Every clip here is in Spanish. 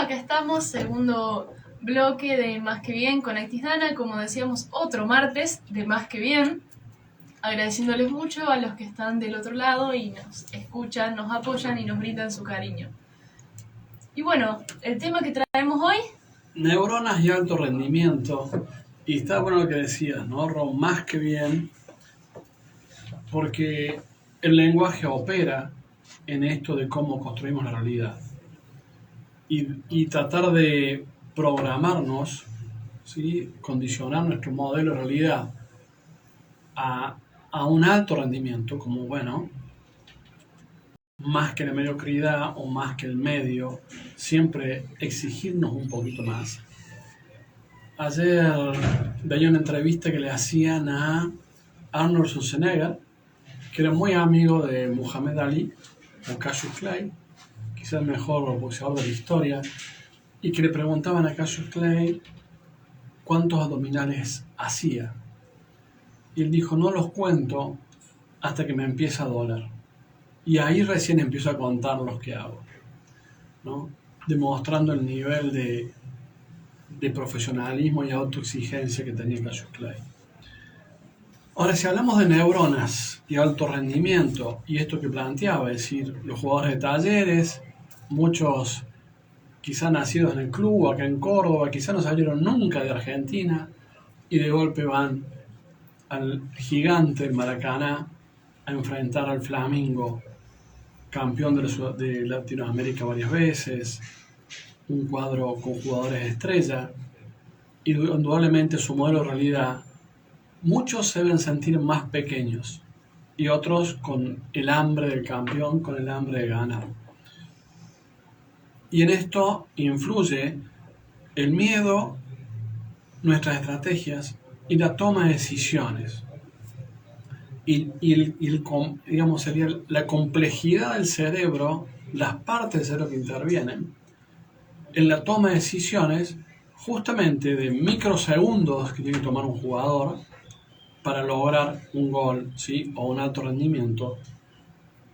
acá estamos, segundo bloque de Más que Bien con Actisdana, como decíamos, otro martes de Más que Bien, agradeciéndoles mucho a los que están del otro lado y nos escuchan, nos apoyan y nos brindan su cariño. Y bueno, el tema que traemos hoy... Neuronas y alto rendimiento. Y está bueno lo que decías, ¿no, Ron? Más que bien, porque el lenguaje opera en esto de cómo construimos la realidad. Y tratar de programarnos, ¿sí? Condicionar nuestro modelo de realidad a un alto rendimiento, como bueno, más que la mediocridad o más que el medio, siempre exigirnos un poquito más. Ayer veía una entrevista que le hacían a Arnold Schwarzenegger, que era muy amigo de Muhammad Ali, o Cassius Clay, quizá el mejor boxeador de la historia, y que le preguntaban a Cassius Clay cuántos abdominales hacía. Y él dijo, no los cuento hasta que me empieza a doler. Y ahí recién empiezo a contar los que hago, ¿no? Demostrando el nivel de profesionalismo y autoexigencia que tenía Cassius Clay. Ahora, si hablamos de neuronas y alto rendimiento, y esto que planteaba, es decir, los jugadores de Talleres, muchos quizá nacidos en el club, acá en Córdoba, quizá no salieron nunca de Argentina, y de golpe van al gigante Maracaná a enfrentar al Flamengo, campeón de Latinoamérica varias veces, un cuadro con jugadores estrella, y indudablemente su modelo de realidad. Muchos se deben sentir más pequeños y otros con el hambre del campeón, con el hambre de ganar. Y en esto influye el miedo, nuestras estrategias y la toma de decisiones. Digamos, sería la complejidad del cerebro, las partes del cerebro que intervienen en la toma de decisiones, justamente de microsegundos que tiene que tomar un jugador para lograr un gol, ¿sí? O un alto rendimiento.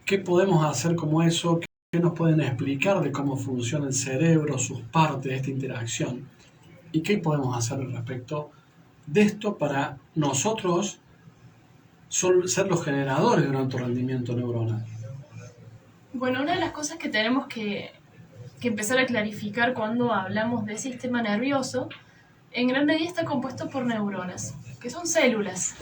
¿Qué podemos hacer como eso? ¿Qué nos pueden explicar de cómo funciona el cerebro, sus partes, esta interacción? ¿Y qué podemos hacer al respecto de esto para nosotros ser los generadores de un alto rendimiento neuronal? Bueno, una de las cosas que tenemos que empezar a clarificar cuando hablamos de sistema nervioso, en gran medida está compuesto por neuronas, que son células.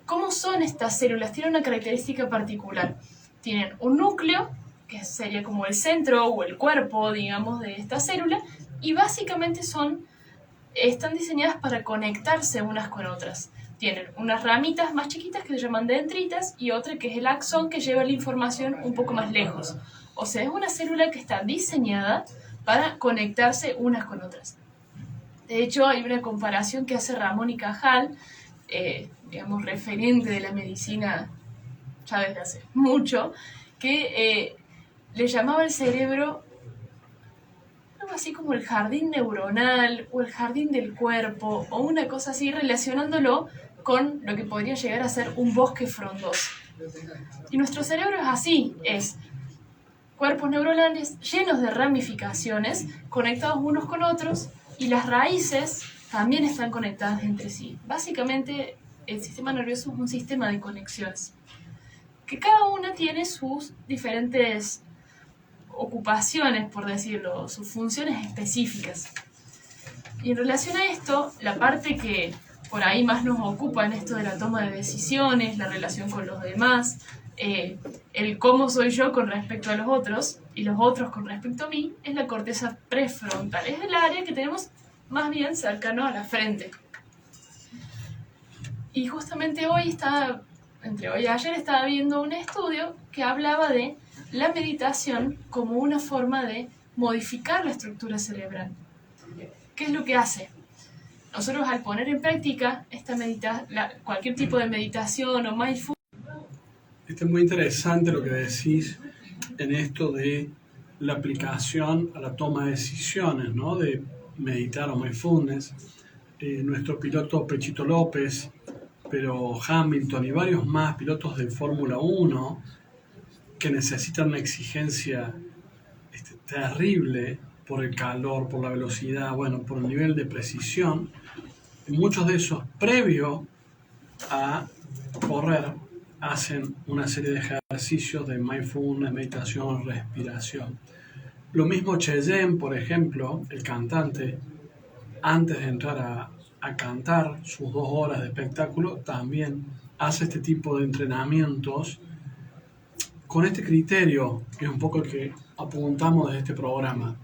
¿Cómo son estas células? Tienen una característica particular. Tienen un núcleo, que sería como el centro o el cuerpo, digamos, de esta célula, y básicamente están diseñadas para conectarse unas con otras. Tienen unas ramitas más chiquitas que se llaman dendritas y otra que es el axón, que lleva la información un poco más lejos. O sea, es una célula que está diseñada para conectarse unas con otras. De hecho, hay una comparación que hace Ramón y Cajal, digamos, referente de la medicina ya desde hace mucho, que le llamaba al cerebro algo así como el jardín neuronal o el jardín del cuerpo o una cosa así, relacionándolo con lo que podría llegar a ser un bosque frondoso. Y nuestro cerebro es así, es cuerpos neuronales llenos de ramificaciones, conectados unos con otros, y las raíces también están conectadas entre sí. Básicamente, el sistema nervioso es un sistema de conexiones, que cada una tiene sus diferentes ocupaciones, por decirlo, sus funciones específicas. Y en relación a esto, la parte que por ahí más nos ocupa en esto de la toma de decisiones, la relación con los demás, el cómo soy yo con respecto a los otros y los otros con respecto a mí, es la corteza prefrontal. Es el área que tenemos más bien cercano a la frente. Y justamente entre hoy y ayer estaba viendo un estudio que hablaba de la meditación como una forma de modificar la estructura cerebral. ¿Qué es lo que hace? Nosotros, al poner en práctica cualquier tipo de meditación o mindfulness. Es muy interesante lo que decís en esto de la aplicación a la toma de decisiones, ¿no? De meditar o mindfulness. Nuestro piloto Pechito López, pero Hamilton y varios más pilotos de Fórmula 1 que necesitan una exigencia terrible por el calor, por la velocidad, bueno, por el nivel de precisión. Muchos de esos, previo a correr, hacen una serie de ejercicios de mindfulness, meditación, respiración. Lo mismo Cheyenne, por ejemplo, el cantante, antes de entrar a cantar sus 2 horas de espectáculo, también hace este tipo de entrenamientos con este criterio, que es un poco el que apuntamos desde este programa.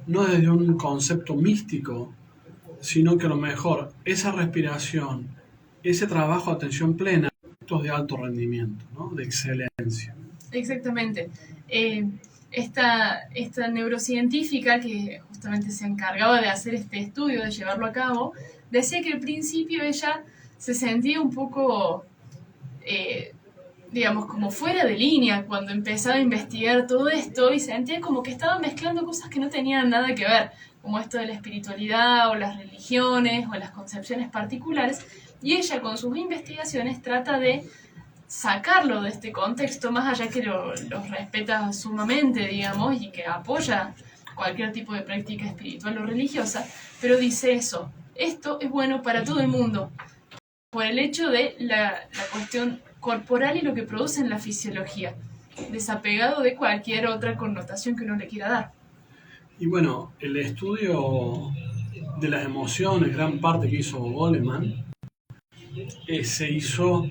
No desde un concepto místico, sino que a lo mejor esa respiración, ese trabajo de atención plena, es de alto rendimiento, ¿no? De excelencia. Exactamente. Esta neurocientífica que justamente se encargaba de hacer este estudio, de llevarlo a cabo, decía que al principio ella se sentía un poco, digamos, como fuera de línea cuando empezaba a investigar todo esto y sentía como que estaba mezclando cosas que no tenían nada que ver, como esto de la espiritualidad o las religiones o las concepciones particulares, y ella con sus investigaciones trata de sacarlo de este contexto, más allá que los respeta sumamente, digamos, y que apoya cualquier tipo de práctica espiritual o religiosa, pero dice eso, esto es bueno para todo el mundo, por el hecho de la cuestión corporal y lo que produce en la fisiología, desapegado de cualquier otra connotación que uno le quiera dar. Y bueno, el estudio de las emociones, gran parte que hizo Goleman, se hizo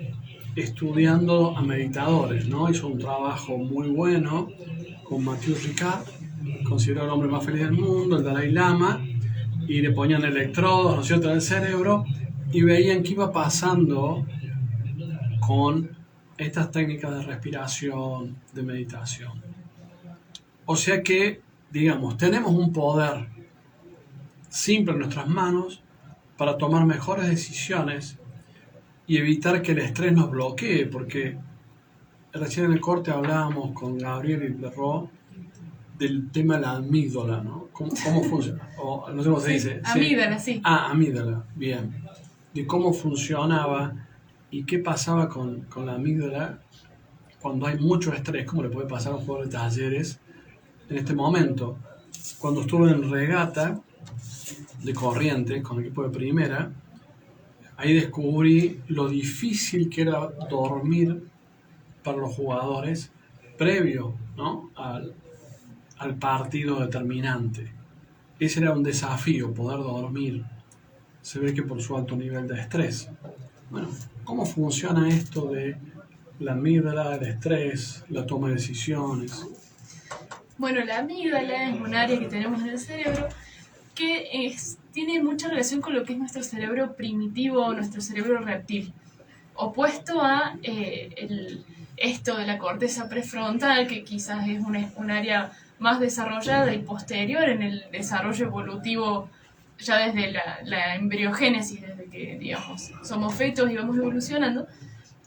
estudiando a meditadores, ¿no? Hizo un trabajo muy bueno con Mathieu Ricard, considerado el hombre más feliz del mundo, el Dalai Lama, y le ponían electrodos, ¿no es cierto?, en el cerebro, y veían qué iba pasando con estas técnicas de respiración, de meditación. O sea que, digamos, tenemos un poder simple en nuestras manos para tomar mejores decisiones y evitar que el estrés nos bloquee, porque recién en el corte hablábamos con Gabriel y Lerro del tema de la amígdala, ¿no? ¿Cómo funciona? O no sé cómo se dice. Amígdala, sí. Amígdala, bien. De cómo funcionaba y qué pasaba con la amígdala cuando hay mucho estrés, como le puede pasar a un jugador de talleres en este momento. Cuando estuve en regata de corriente con el equipo de primera, ahí descubrí lo difícil que era dormir para los jugadores previo, ¿no?, al partido determinante. Ese era un desafío, poder dormir. Se ve que por su alto nivel de estrés. Bueno, ¿cómo funciona esto de la amígdala, el estrés, la toma de decisiones? Bueno, la amígdala es un área que tenemos en el cerebro que tiene mucha relación con lo que es nuestro cerebro primitivo o nuestro cerebro reptil, opuesto a esto de la corteza prefrontal, que quizás es un área más desarrollada y posterior en el desarrollo evolutivo, ya desde la embriogénesis, desde que, digamos, somos fetos y vamos evolucionando.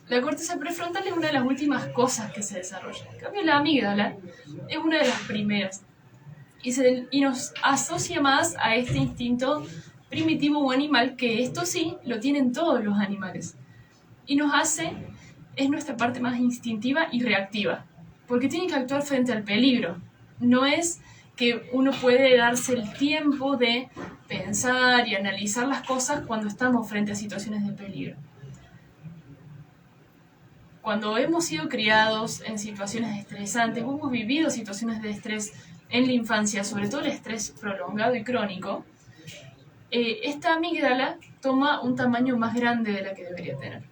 La corteza prefrontal es una de las últimas cosas que se desarrolla. En cambio, la amígdala es una de las primeras. Y nos asocia más a este instinto primitivo o animal, que esto sí lo tienen todos los animales. Y es nuestra parte más instintiva y reactiva, porque tiene que actuar frente al peligro. No es que uno puede darse el tiempo de pensar y analizar las cosas cuando estamos frente a situaciones de peligro. Cuando hemos sido criados en situaciones estresantes, o hemos vivido situaciones de estrés en la infancia, sobre todo el estrés prolongado y crónico, esta amígdala toma un tamaño más grande de la que debería tener.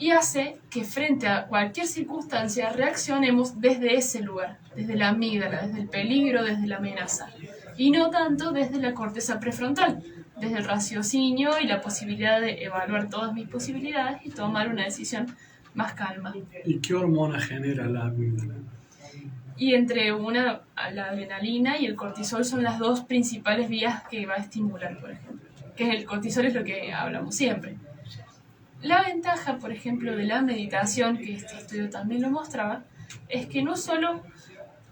Y hace que frente a cualquier circunstancia reaccionemos desde ese lugar, desde la amígdala, desde el peligro, desde la amenaza. Y no tanto desde la corteza prefrontal, desde el raciocinio y la posibilidad de evaluar todas mis posibilidades y tomar una decisión más calma. ¿Y qué hormona genera la amígdala? Y entre la adrenalina y el cortisol son las dos principales vías que va a estimular, por ejemplo. Que el cortisol es lo que hablamos siempre. La ventaja, por ejemplo, de la meditación, que este estudio también lo mostraba, es que no solo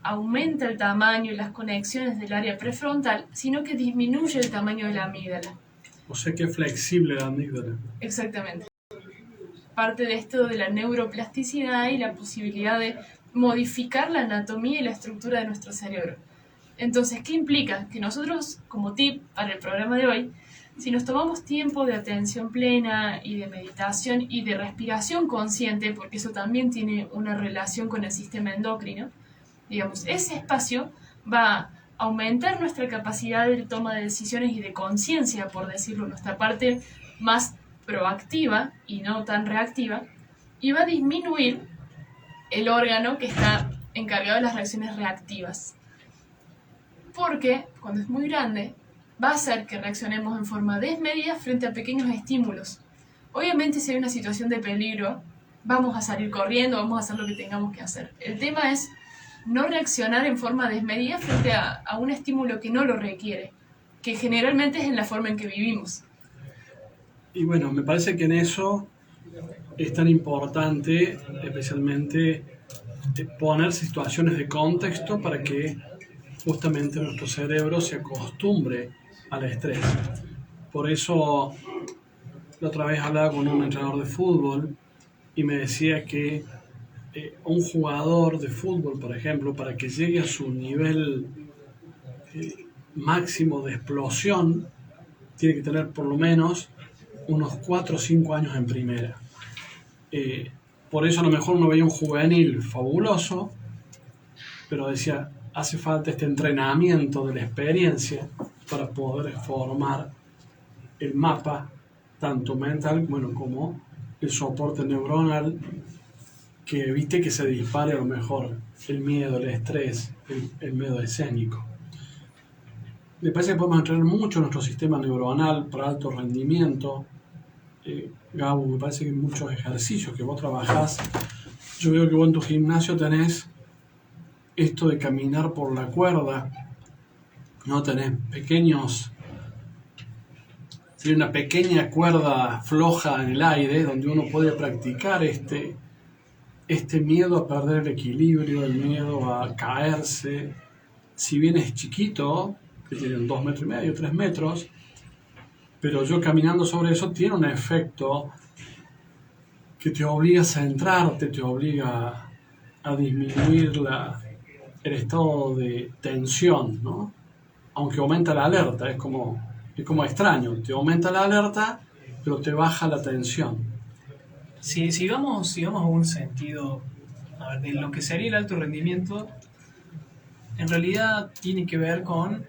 aumenta el tamaño y las conexiones del área prefrontal, sino que disminuye el tamaño de la amígdala. O sea que es flexible la amígdala. Exactamente. Parte de esto de la neuroplasticidad y la posibilidad de modificar la anatomía y la estructura de nuestro cerebro. Entonces, ¿qué implica? Que nosotros, como tip para el programa de hoy, si nos tomamos tiempo de atención plena y de meditación y de respiración consciente, porque eso también tiene una relación con el sistema endocrino, digamos, ese espacio va a aumentar nuestra capacidad de toma de decisiones y de conciencia, por decirlo, nuestra parte más proactiva y no tan reactiva, y va a disminuir el órgano que está encargado de las reacciones reactivas. Porque cuando es muy grande, va a hacer que reaccionemos en forma desmedida frente a pequeños estímulos. Obviamente, si hay una situación de peligro, vamos a salir corriendo, vamos a hacer lo que tengamos que hacer. El tema es no reaccionar en forma desmedida frente a un estímulo que no lo requiere, que generalmente es en la forma en que vivimos. Y bueno, me parece que en eso es tan importante, especialmente, poner situaciones de contexto para que justamente nuestro cerebro se acostumbre al estrés. Por eso, la otra vez hablaba con un entrenador de fútbol y me decía que un jugador de fútbol, por ejemplo, para que llegue a su nivel máximo de explosión, tiene que tener por lo menos unos 4 o 5 años en primera. Por eso a lo mejor uno veía un juvenil fabuloso, pero decía, hace falta este entrenamiento de la experiencia para poder formar el mapa, tanto mental, como el soporte neuronal, que evite que se dispare a lo mejor el miedo, el estrés, el miedo escénico. Me parece que podemos entrenar mucho nuestro sistema neuronal para alto rendimiento. Gabo, me parece que hay muchos ejercicios que vos trabajás. Yo veo que vos en tu gimnasio tenés esto de caminar por la cuerda, ¿no? Tenés una pequeña cuerda floja en el aire donde uno puede practicar este miedo a perder el equilibrio, el miedo a caerse. Si bien es chiquito, que tienen 2,5 metros, 3 metros, pero yo caminando sobre eso tiene un efecto que te obliga a centrarte, te obliga a disminuir el estado de tensión, ¿no? Aunque aumenta la alerta, es como extraño, te aumenta la alerta, pero te baja la tensión. Si sigamos a un sentido, a ver, de lo que sería el alto rendimiento, en realidad tiene que ver con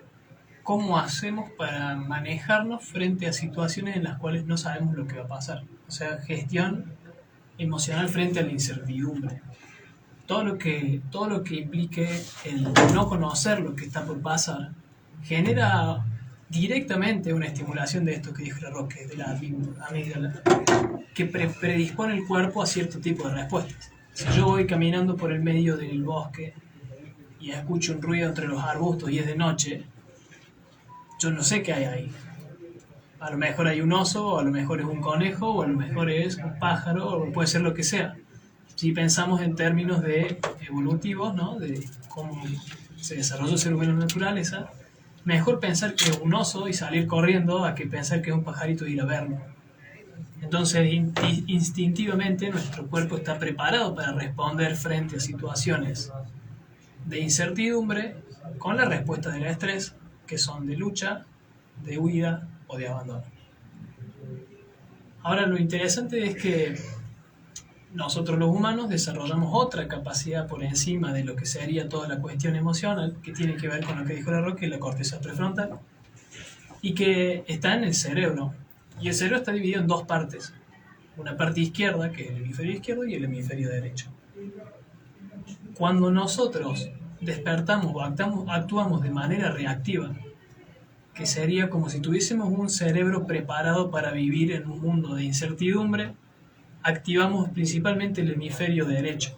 cómo hacemos para manejarnos frente a situaciones en las cuales no sabemos lo que va a pasar. O sea, gestión emocional frente a la incertidumbre. Todo lo que implique el no conocer lo que está por pasar genera directamente una estimulación de esto que dijo la Roque, de la amígdala, que predispone el cuerpo a cierto tipo de respuestas. Si yo voy caminando por el medio del bosque y escucho un ruido entre los arbustos y es de noche, yo no sé qué hay ahí. A lo mejor hay un oso, o a lo mejor es un conejo, o a lo mejor es un pájaro, o puede ser lo que sea. Si pensamos en términos de evolutivos, ¿no? De cómo se desarrolló el ser humano en la naturaleza, mejor pensar que es un oso y salir corriendo a que pensar que es un pajarito y ir a verlo. Entonces, instintivamente, nuestro cuerpo está preparado para responder frente a situaciones de incertidumbre con la respuesta del estrés, que son de lucha, de huida o de abandono. Ahora, lo interesante es que nosotros los humanos desarrollamos otra capacidad por encima de lo que sería toda la cuestión emocional, que tiene que ver con lo que dijo la Roque, la corteza prefrontal, y que está en el cerebro. Y el cerebro está dividido en dos partes. Una parte izquierda, que es el hemisferio izquierdo, y el hemisferio derecho. Cuando nosotros despertamos o actuamos de manera reactiva, que sería como si tuviésemos un cerebro preparado para vivir en un mundo de incertidumbre, activamos principalmente el hemisferio derecho.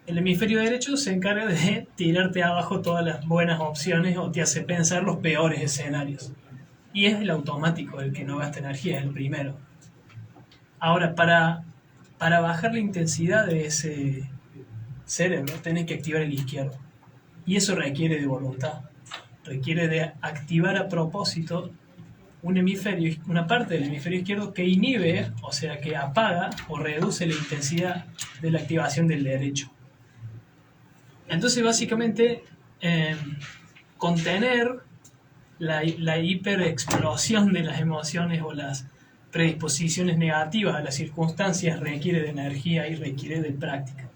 El hemisferio derecho se encarga de tirarte abajo todas las buenas opciones o te hace pensar los peores escenarios. Y es el automático, el que no gasta energía, es el primero. Ahora, para bajar la intensidad de ese cerebro, tenés que activar el izquierdo. Y eso requiere de voluntad. Requiere de activar a propósito una parte del hemisferio izquierdo que inhibe, o sea, que apaga o reduce la intensidad de la activación del derecho. Entonces, básicamente, contener la hiperexplosión de las emociones o las predisposiciones negativas a las circunstancias requiere de energía y requiere de práctica.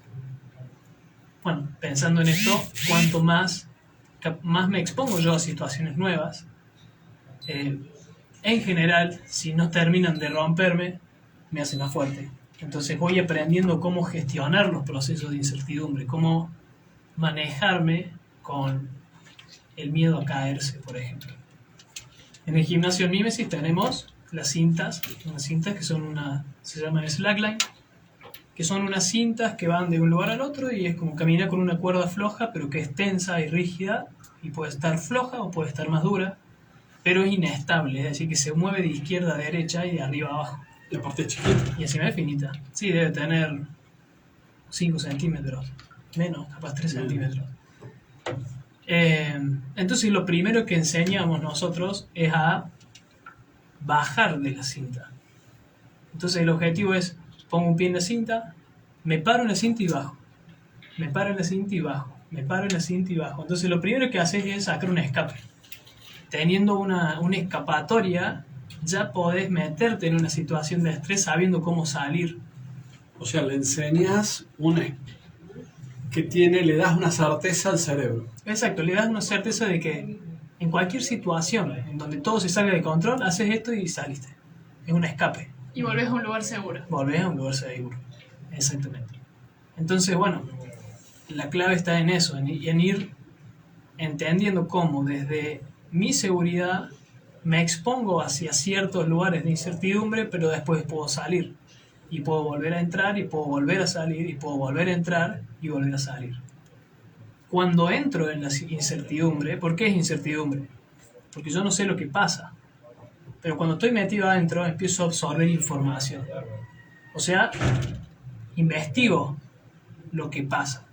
Bueno, pensando en esto, cuanto más me expongo yo a situaciones nuevas, en general, si no terminan de romperme, me hace más fuerte. Entonces voy aprendiendo cómo gestionar los procesos de incertidumbre, cómo manejarme con el miedo a caerse, por ejemplo. En el gimnasio en Mímesis tenemos las cintas, unas cintas que son se llaman slackline, que son unas cintas que van de un lugar al otro y es como caminar con una cuerda floja, pero que es tensa y rígida, y puede estar floja o puede estar más dura, pero es inestable, es decir, que se mueve de izquierda a derecha y de arriba a abajo. Y aparte es chiquita. Y encima es finita. Sí, debe tener 5 centímetros, menos, capaz 3 centímetros. Entonces lo primero que enseñamos nosotros es a bajar de la cinta. Entonces el objetivo es, pongo un pie en la cinta, me paro en la cinta y bajo. Me paro en la cinta y bajo. Me paro en la cinta y bajo. Entonces lo primero que haces es sacar un escape. Teniendo una escapatoria, ya podés meterte en una situación de estrés sabiendo cómo salir. O sea, le enseñas le das una certeza al cerebro. Exacto, le das una certeza de que en cualquier situación en donde todo se salga de control, haces esto y saliste. Es un escape. Y volvés a un lugar seguro. Volvés a un lugar seguro. Exactamente. Entonces, bueno, la clave está en eso, en ir entendiendo cómo desde mi seguridad me expongo hacia ciertos lugares de incertidumbre, pero después puedo salir. Y puedo volver a entrar, y puedo volver a salir, y puedo volver a entrar, y volver a salir. Cuando entro en la incertidumbre, ¿por qué es incertidumbre? Porque yo no sé lo que pasa. Pero cuando estoy metido adentro, empiezo a absorber información. O sea, investigo lo que pasa.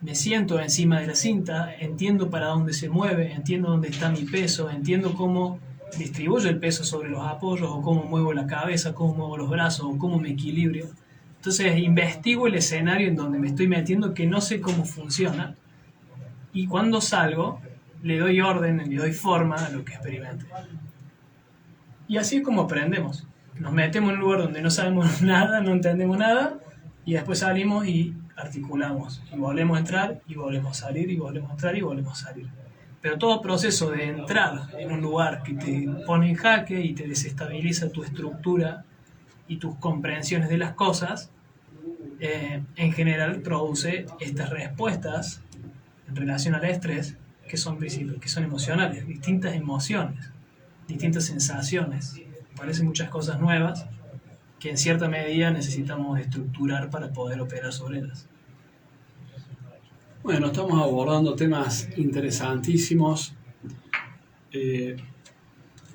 Me siento encima de la cinta, entiendo para dónde se mueve, entiendo dónde está mi peso, entiendo cómo distribuyo el peso sobre los apoyos, o cómo muevo la cabeza, cómo muevo los brazos, o cómo me equilibrio. Entonces investigo el escenario en donde me estoy metiendo, que no sé cómo funciona, y cuando salgo le doy orden, le doy forma a lo que experimento. Y así es como aprendemos. Nos metemos en un lugar donde no sabemos nada, no entendemos nada, y después salimos y articulamos, y volvemos a entrar, y volvemos a salir, y volvemos a entrar, y volvemos a salir. Pero todo proceso de entrar en un lugar que te pone en jaque y te desestabiliza tu estructura y tus comprensiones de las cosas, en general produce estas respuestas en relación al estrés que son emocionales, distintas emociones, distintas sensaciones. Parecen muchas cosas nuevas que en cierta medida necesitamos estructurar para poder operar sobre ellas. Bueno, estamos abordando temas interesantísimos.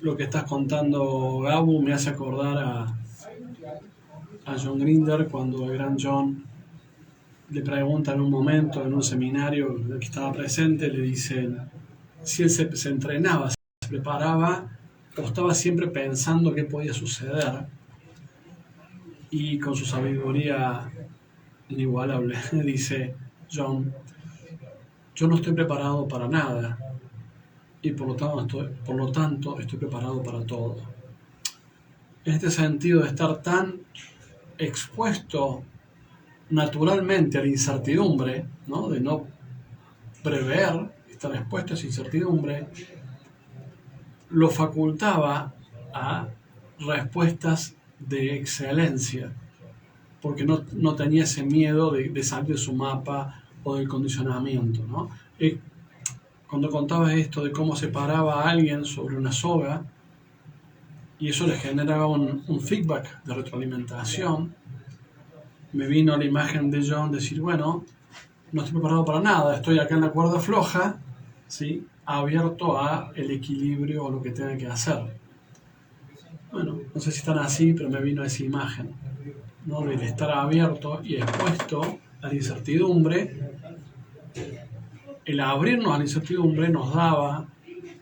Lo que estás contando, Gabu, me hace acordar a John Grinder, cuando el gran John le pregunta en un momento, en un seminario en el que estaba presente, le dicen si él se entrenaba, se preparaba o estaba siempre pensando qué podía suceder, y con su sabiduría inigualable dice John: yo no estoy preparado para nada y por lo tanto estoy preparado para todo. En este sentido de estar tan expuesto naturalmente a la incertidumbre, ¿no? De no prever, estar expuesto a esa incertidumbre, lo facultaba a respuestas de excelencia, porque no tenía ese miedo de salir de su mapa o del condicionamiento, ¿no? Cuando contaba esto de cómo se paraba a alguien sobre una soga y eso le generaba un feedback de retroalimentación, me vino la imagen de John decir: bueno, no estoy preparado para nada, estoy acá en la cuerda floja, ¿sí?, abierto a el equilibrio o lo que tenga que hacer. Bueno, no sé si están así, pero me vino esa imagen, ¿no?, del estar abierto y expuesto a la incertidumbre. El abrirnos a la incertidumbre nos daba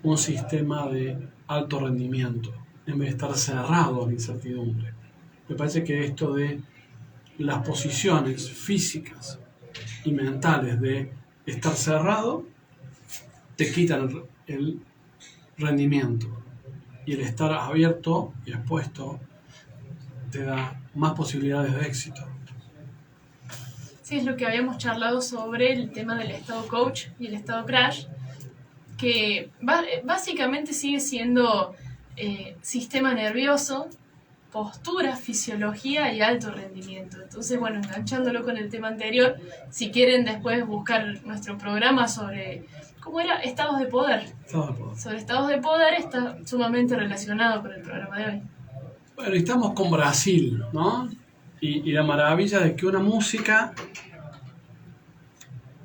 un sistema de alto rendimiento, en vez de estar cerrado a la incertidumbre. Me parece que esto de las posiciones físicas y mentales de estar cerrado te quita el rendimiento, y el estar abierto y expuesto te da más posibilidades de éxito. Sí, es lo que habíamos charlado sobre el tema del estado coach y el estado crash, que básicamente sigue siendo sistema nervioso, postura, fisiología y alto rendimiento. Entonces, bueno, enganchándolo con el tema anterior, si quieren después buscar nuestro programa sobre, ¿cómo era? Estados de poder. Sobre estados de poder está sumamente relacionado con el programa de hoy. Bueno, y estamos con Brasil, ¿no? Y la maravilla de que una música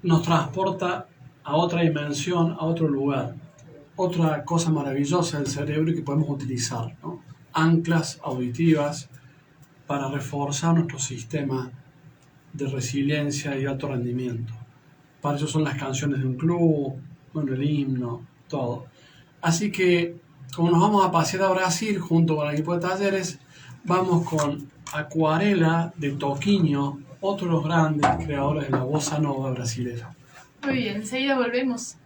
nos transporta a otra dimensión, a otro lugar. Otra cosa maravillosa del cerebro que podemos utilizar, ¿no? Anclas auditivas para reforzar nuestro sistema de resiliencia y alto rendimiento. Para eso son las canciones de un club, bueno, el himno, todo. Así que, como nos vamos a pasear a Brasil junto con el equipo de talleres, vamos con Acuarela de Toquinho, otro de los grandes creadores de la bossa nova brasileña. Muy bien, enseguida volvemos.